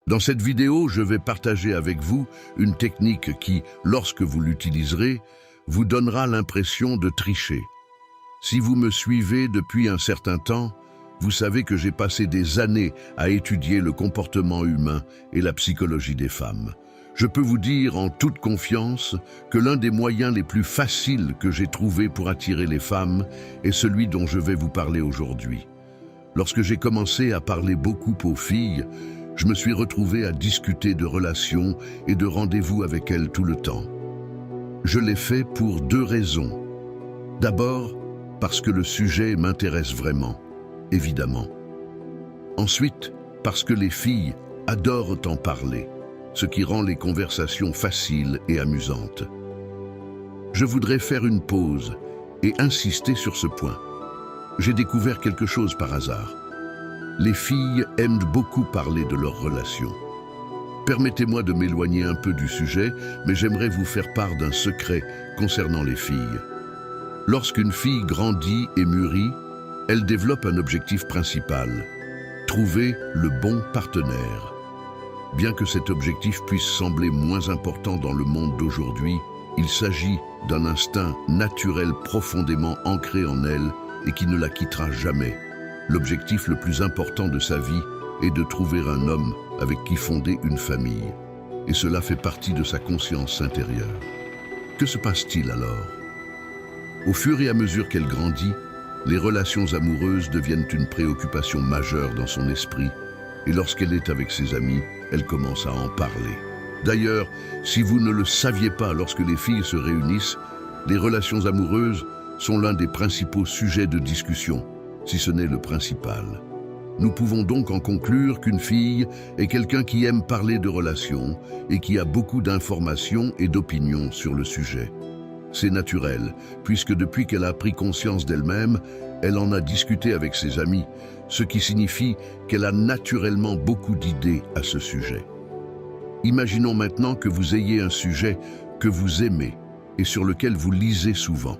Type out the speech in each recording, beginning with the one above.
Dans cette vidéo, je vais partager avec vous une technique qui, lorsque vous l'utiliserez, vous donnera l'impression de tricher. Si vous me suivez depuis un certain temps, vous savez que j'ai passé des années à étudier le comportement humain et la psychologie des femmes. Je peux vous dire en toute confiance que l'un des moyens les plus faciles que j'ai trouvé pour attirer les femmes est celui dont je vais vous parler aujourd'hui. Lorsque j'ai commencé à parler beaucoup aux filles, je me suis retrouvé à discuter de relations et de rendez-vous avec elles tout le temps. Je l'ai fait pour deux raisons. D'abord, parce que le sujet m'intéresse vraiment, évidemment. Ensuite, parce que les filles adorent en parler, ce qui rend les conversations faciles et amusantes. Je voudrais faire une pause et insister sur ce point. J'ai découvert quelque chose par hasard. Les filles aiment beaucoup parler de leurs relations. Permettez-moi de m'éloigner un peu du sujet, mais j'aimerais vous faire part d'un secret concernant les filles. Lorsqu'une fille grandit et mûrit, elle développe un objectif principal: trouver le bon partenaire. Bien que cet objectif puisse sembler moins important dans le monde d'aujourd'hui, il s'agit d'un instinct naturel profondément ancré en elle et qui ne la quittera jamais. L'objectif le plus important de sa vie est de trouver un homme avec qui fonder une famille. Et cela fait partie de sa conscience intérieure. Que se passe-t-il alors? Au fur et à mesure qu'elle grandit, les relations amoureuses deviennent une préoccupation majeure dans son esprit, et lorsqu'elle est avec ses amis, elle commence à en parler. D'ailleurs, si vous ne le saviez pas, lorsque les filles se réunissent, les relations amoureuses sont l'un des principaux sujets de discussion, si ce n'est le principal. Nous pouvons donc en conclure qu'une fille est quelqu'un qui aime parler de relations et qui a beaucoup d'informations et d'opinions sur le sujet. C'est naturel, puisque depuis qu'elle a pris conscience d'elle-même, elle en a discuté avec ses amis, ce qui signifie qu'elle a naturellement beaucoup d'idées à ce sujet. Imaginons maintenant que vous ayez un sujet que vous aimez et sur lequel vous lisez souvent.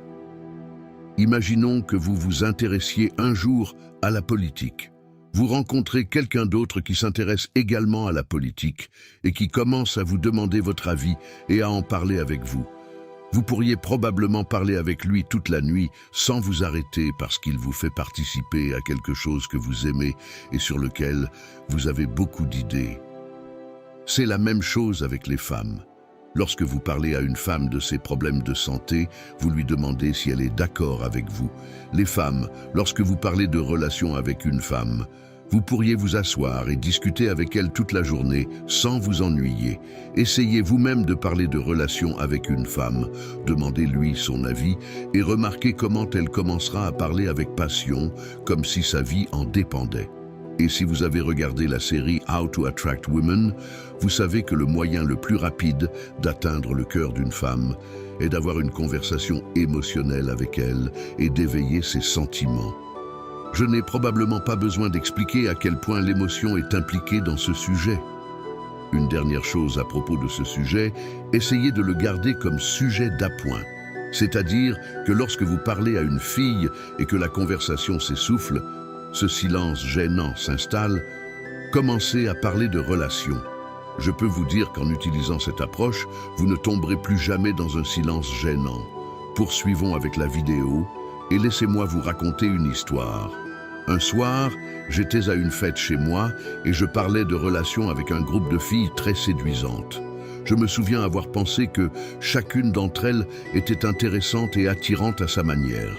Imaginons que vous vous intéressiez un jour à la politique. Vous rencontrez quelqu'un d'autre qui s'intéresse également à la politique et qui commence à vous demander votre avis et à en parler avec vous. Vous pourriez probablement parler avec lui toute la nuit sans vous arrêter parce qu'il vous fait participer à quelque chose que vous aimez et sur lequel vous avez beaucoup d'idées. C'est la même chose avec les femmes. Lorsque vous parlez à une femme de ses problèmes de santé, vous lui demandez si elle est d'accord avec vous. Les femmes, lorsque vous parlez de relations avec une femme, vous pourriez vous asseoir et discuter avec elle toute la journée sans vous ennuyer. Essayez vous-même de parler de relations avec une femme, demandez-lui son avis et remarquez comment elle commencera à parler avec passion, comme si sa vie en dépendait. Et si vous avez regardé la série How to Attract Women, vous savez que le moyen le plus rapide d'atteindre le cœur d'une femme est d'avoir une conversation émotionnelle avec elle et d'éveiller ses sentiments. Je n'ai probablement pas besoin d'expliquer à quel point l'émotion est impliquée dans ce sujet. Une dernière chose à propos de ce sujet, essayez de le garder comme sujet d'appoint. C'est-à-dire que lorsque vous parlez à une fille et que la conversation s'essouffle, ce silence gênant s'installe, commencez à parler de relations. Je peux vous dire qu'en utilisant cette approche, vous ne tomberez plus jamais dans un silence gênant. Poursuivons avec la vidéo et laissez-moi vous raconter une histoire. Un soir, j'étais à une fête chez moi et je parlais de relations avec un groupe de filles très séduisantes. Je me souviens avoir pensé que chacune d'entre elles était intéressante et attirante à sa manière.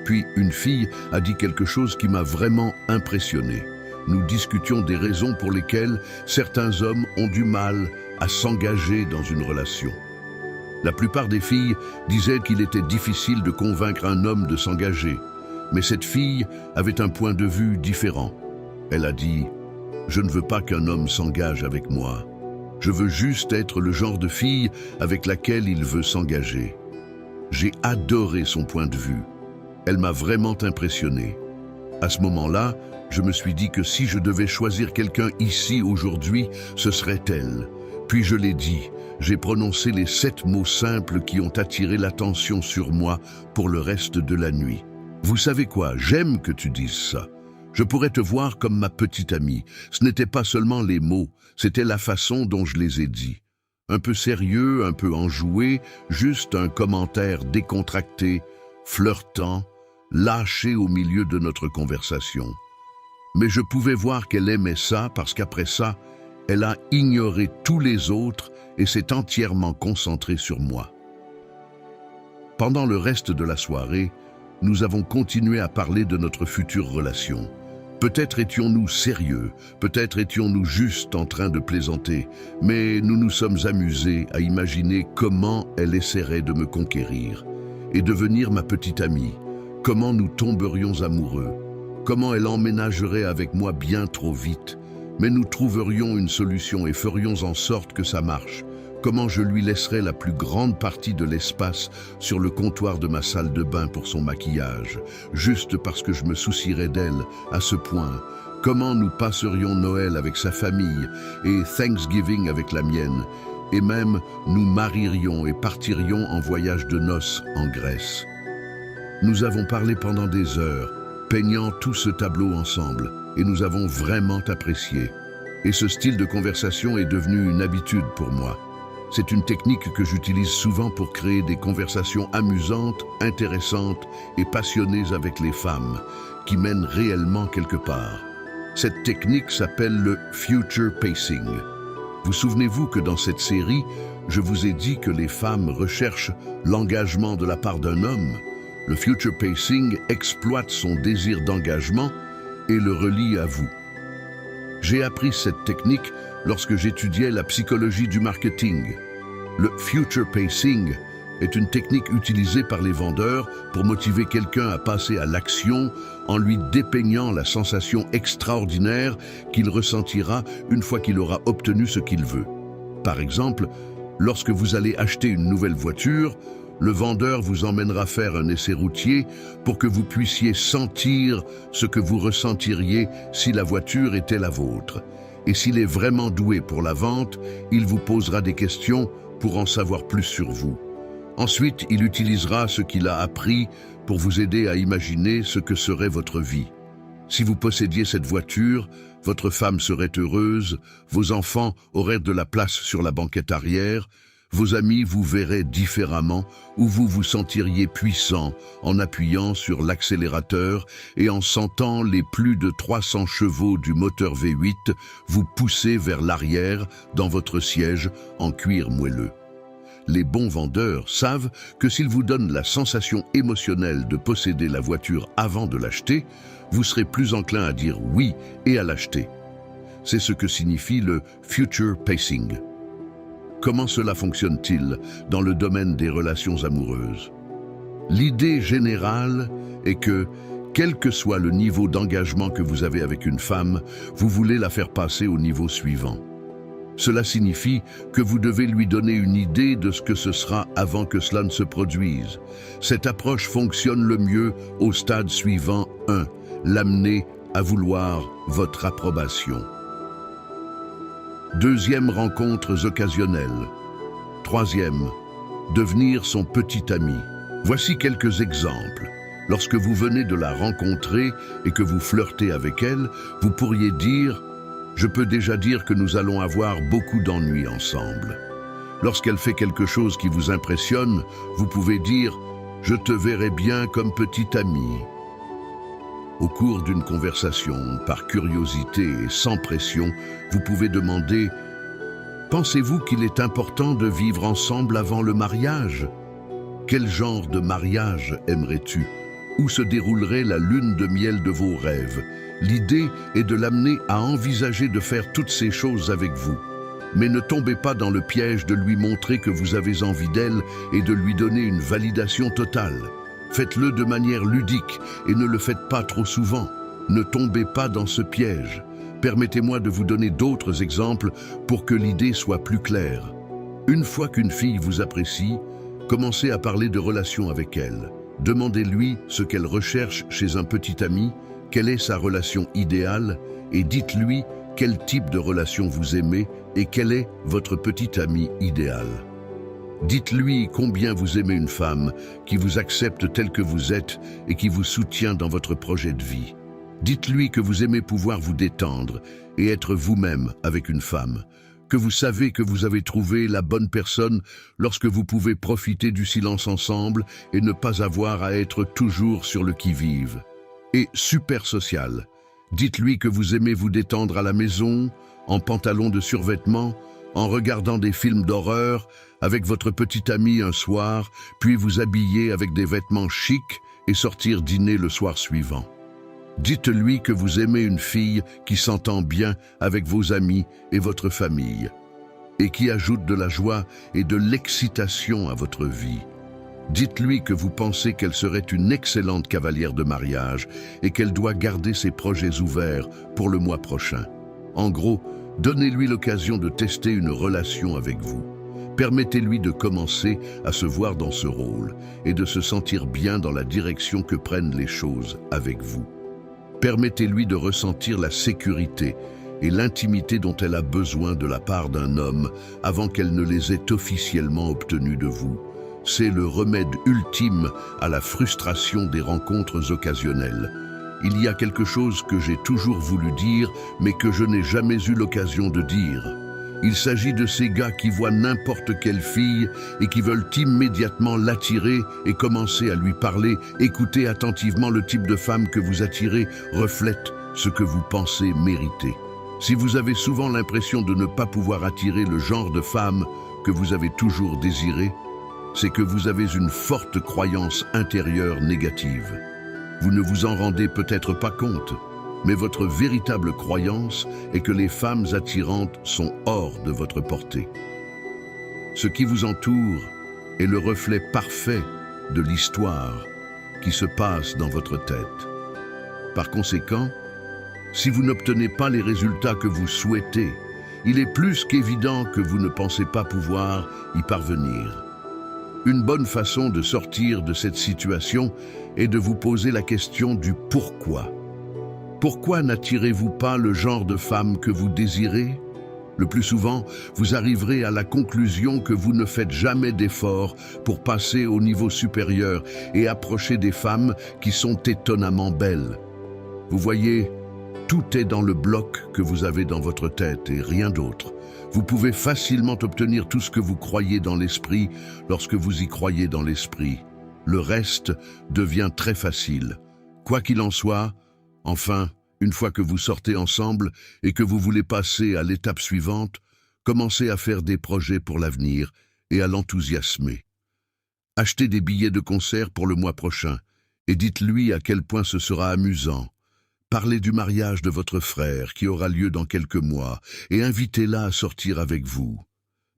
Puis une fille a dit quelque chose qui m'a vraiment impressionné. Nous discutions des raisons pour lesquelles certains hommes ont du mal à s'engager dans une relation. La plupart des filles disaient qu'il était difficile de convaincre un homme de s'engager. Mais cette fille avait un point de vue différent. Elle a dit « Je ne veux pas qu'un homme s'engage avec moi. Je veux juste être le genre de fille avec laquelle il veut s'engager. » J'ai adoré son point de vue. Elle m'a vraiment impressionné. À ce moment-là, je me suis dit que si je devais choisir quelqu'un ici aujourd'hui, ce serait elle. Puis je l'ai dit, j'ai prononcé les 7 mots simples qui ont attiré l'attention sur moi pour le reste de la nuit. Vous savez quoi, j'aime que tu dises ça. Je pourrais te voir comme ma petite amie. Ce n'était pas seulement les mots, c'était la façon dont je les ai dits. Un peu sérieux, un peu enjoué, juste un commentaire décontracté, flirtant, lâché au milieu de notre conversation. Mais je pouvais voir qu'elle aimait ça parce qu'après ça, elle a ignoré tous les autres et s'est entièrement concentrée sur moi. Pendant le reste de la soirée, nous avons continué à parler de notre future relation. Peut-être étions-nous sérieux, peut-être étions-nous juste en train de plaisanter, mais nous nous sommes amusés à imaginer comment elle essaierait de me conquérir et devenir ma petite amie, comment nous tomberions amoureux, comment elle emménagerait avec moi bien trop vite, mais nous trouverions une solution et ferions en sorte que ça marche, comment je lui laisserais la plus grande partie de l'espace sur le comptoir de ma salle de bain pour son maquillage, juste parce que je me soucierais d'elle à ce point, comment nous passerions Noël avec sa famille et Thanksgiving avec la mienne, et même nous marierions et partirions en voyage de noces en Grèce. Nous avons parlé pendant des heures, peignant tout ce tableau ensemble, et nous avons vraiment apprécié. Et ce style de conversation est devenu une habitude pour moi. C'est une technique que j'utilise souvent pour créer des conversations amusantes, intéressantes et passionnées avec les femmes, qui mènent réellement quelque part. Cette technique s'appelle le future pacing. Vous souvenez-vous que dans cette série, je vous ai dit que les femmes recherchent l'engagement de la part d'un homme. Le future pacing exploite son désir d'engagement et le relie à vous. J'ai appris cette technique lorsque j'étudiais la psychologie du marketing. Le future pacing est une technique utilisée par les vendeurs pour motiver quelqu'un à passer à l'action en lui dépeignant la sensation extraordinaire qu'il ressentira une fois qu'il aura obtenu ce qu'il veut. Par exemple, lorsque vous allez acheter une nouvelle voiture, le vendeur vous emmènera faire un essai routier pour que vous puissiez sentir ce que vous ressentiriez si la voiture était la vôtre. Et s'il est vraiment doué pour la vente, il vous posera des questions pour en savoir plus sur vous. Ensuite, il utilisera ce qu'il a appris pour vous aider à imaginer ce que serait votre vie. Si vous possédiez cette voiture, votre femme serait heureuse, vos enfants auraient de la place sur la banquette arrière, vos amis vous verraient différemment ou vous vous sentiriez puissant en appuyant sur l'accélérateur et en sentant les plus de 300 chevaux du moteur V8 vous pousser vers l'arrière dans votre siège en cuir moelleux. Les bons vendeurs savent que s'ils vous donnent la sensation émotionnelle de posséder la voiture avant de l'acheter, vous serez plus enclin à dire oui et à l'acheter. C'est ce que signifie le future pacing. Comment cela fonctionne-t-il dans le domaine des relations amoureuses? L'idée générale est que, quel que soit le niveau d'engagement que vous avez avec une femme, vous voulez la faire passer au niveau suivant. Cela signifie que vous devez lui donner une idée de ce que ce sera avant que cela ne se produise. Cette approche fonctionne le mieux au stade suivant 1, l'amener à vouloir votre approbation. Deuxième, rencontres occasionnelles. Troisième, devenir son petit ami. Voici quelques exemples. Lorsque vous venez de la rencontrer et que vous flirtez avec elle, vous pourriez dire « Je peux déjà dire que nous allons avoir beaucoup d'ennuis ensemble ». Lorsqu'elle fait quelque chose qui vous impressionne, vous pouvez dire « Je te verrai bien comme petit ami ». Au cours d'une conversation, par curiosité et sans pression, vous pouvez demander « Pensez-vous qu'il est important de vivre ensemble avant le mariage? Quel genre de mariage aimerais-tu? Où se déroulerait la lune de miel de vos rêves? » L'idée est de l'amener à envisager de faire toutes ces choses avec vous. Mais ne tombez pas dans le piège de lui montrer que vous avez envie d'elle et de lui donner une validation totale. Faites-le de manière ludique et ne le faites pas trop souvent. Ne tombez pas dans ce piège. Permettez-moi de vous donner d'autres exemples pour que l'idée soit plus claire. Une fois qu'une fille vous apprécie, commencez à parler de relations avec elle. Demandez-lui ce qu'elle recherche chez un petit ami, quelle est sa relation idéale, et dites-lui quel type de relation vous aimez et quel est votre petit ami idéal. Dites-lui combien vous aimez une femme qui vous accepte tel que vous êtes et qui vous soutient dans votre projet de vie. Dites-lui que vous aimez pouvoir vous détendre et être vous-même avec une femme, que vous savez que vous avez trouvé la bonne personne lorsque vous pouvez profiter du silence ensemble et ne pas avoir à être toujours sur le qui-vive. Et super social, dites-lui que vous aimez vous détendre à la maison, en pantalon de survêtement, en regardant des films d'horreur, avec votre petit ami un soir, puis vous habiller avec des vêtements chics et sortir dîner le soir suivant. Dites-lui que vous aimez une fille qui s'entend bien avec vos amis et votre famille, et qui ajoute de la joie et de l'excitation à votre vie. Dites-lui que vous pensez qu'elle serait une excellente cavalière de mariage et qu'elle doit garder ses projets ouverts pour le mois prochain. En gros, donnez-lui l'occasion de tester une relation avec vous. Permettez-lui de commencer à se voir dans ce rôle et de se sentir bien dans la direction que prennent les choses avec vous. Permettez-lui de ressentir la sécurité et l'intimité dont elle a besoin de la part d'un homme avant qu'elle ne les ait officiellement obtenus de vous. C'est le remède ultime à la frustration des rencontres occasionnelles. Il y a quelque chose que j'ai toujours voulu dire, mais que je n'ai jamais eu l'occasion de dire. Il s'agit de ces gars qui voient n'importe quelle fille et qui veulent immédiatement l'attirer et commencer à lui parler. Écoutez attentivement, le type de femme que vous attirez reflète ce que vous pensez mériter. Si vous avez souvent l'impression de ne pas pouvoir attirer le genre de femme que vous avez toujours désiré, c'est que vous avez une forte croyance intérieure négative. Vous ne vous en rendez peut-être pas compte, mais votre véritable croyance est que les femmes attirantes sont hors de votre portée. Ce qui vous entoure est le reflet parfait de l'histoire qui se passe dans votre tête. Par conséquent, si vous n'obtenez pas les résultats que vous souhaitez, il est plus qu'évident que vous ne pensez pas pouvoir y parvenir. Une bonne façon de sortir de cette situation est de vous poser la question du pourquoi. Pourquoi n'attirez-vous pas le genre de femme que vous désirez? Le plus souvent, vous arriverez à la conclusion que vous ne faites jamais d'efforts pour passer au niveau supérieur et approcher des femmes qui sont étonnamment belles. Vous voyez, tout est dans le bloc que vous avez dans votre tête et rien d'autre. Vous pouvez facilement obtenir tout ce que vous croyez dans l'esprit lorsque vous y croyez dans l'esprit. Le reste devient très facile. Quoi qu'il en soit, enfin, une fois que vous sortez ensemble et que vous voulez passer à l'étape suivante, commencez à faire des projets pour l'avenir et à l'enthousiasmer. Achetez des billets de concert pour le mois prochain et dites-lui à quel point ce sera amusant. Parlez du mariage de votre frère qui aura lieu dans quelques mois et invitez-la à sortir avec vous.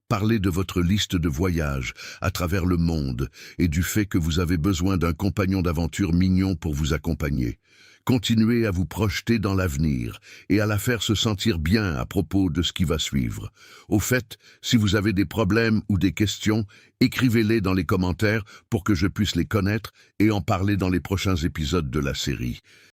Parlez de votre liste de voyages à travers le monde et du fait que vous avez besoin d'un compagnon d'aventure mignon pour vous accompagner. Continuez à vous projeter dans l'avenir et à la faire se sentir bien à propos de ce qui va suivre. Au fait, si vous avez des problèmes ou des questions, écrivez-les dans les commentaires pour que je puisse les connaître et en parler dans les prochains épisodes de la série.